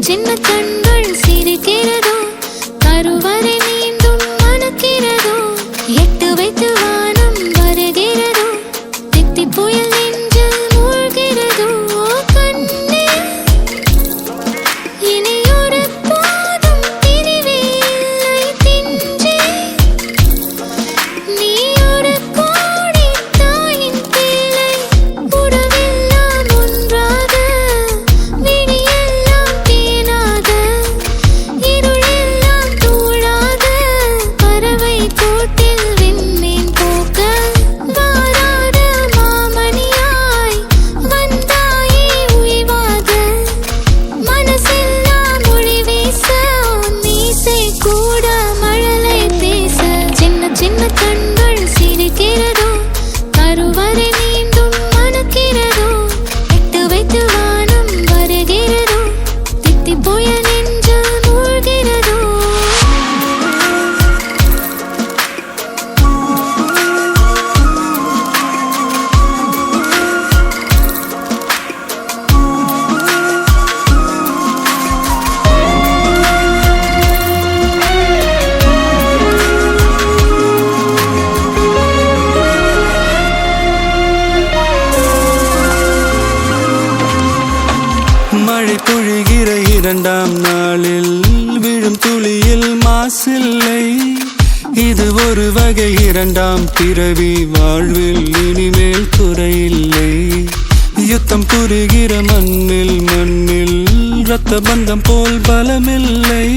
சின்ன கண்கள் சிரிக்கிறதோ, கருவறை மீண்டும் மணக்கிறதோ, எட்டு வைத்து வானம் வருகிறதோ, தித்தி புயல் நெஞ்சில் மூழ்கிறதோ. கண்ணே இனியொரு போதும் பிரிவே இல்லை தின்றே, நீ ஒரு கோடி தாயின் பிள்ளை, உறவெல்லாம் ஒன்றாக, விடியெல்லாம் தேனாக, இருளெல்லாம் தூளாக, பறவை கூட்டில் விண்மீன் போக்க, வாராத மாமணியாய் வந்தாயே உய்வாக, மனசெல்லாம் மொழி வீச, மீசை கூட மழலை பேச. சின்ன சின்ன கண்கள் சிரிக்கிறதோ, கருவறை மீண்டும் மணக்கிறதோ, எட்டு வைத்து வானம் வருகிறதோ, தித்தி புயல் நெஞ்சில் மூழ்கிறதோ. மழை பொழிகிற இரண்டாம் நாளில் விழும் துளியில் மாசில்லை, இது ஒரு வகை இரண்டாம் பிறவி, வாழ்வில் இனிமேல் குறையில்லை. யுத்தம் புரிகிற மண்ணில் இரத்த பந்தம் போல் பலமில்லை,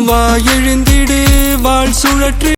வா எழுந்திடு வாழ் சுழற்றி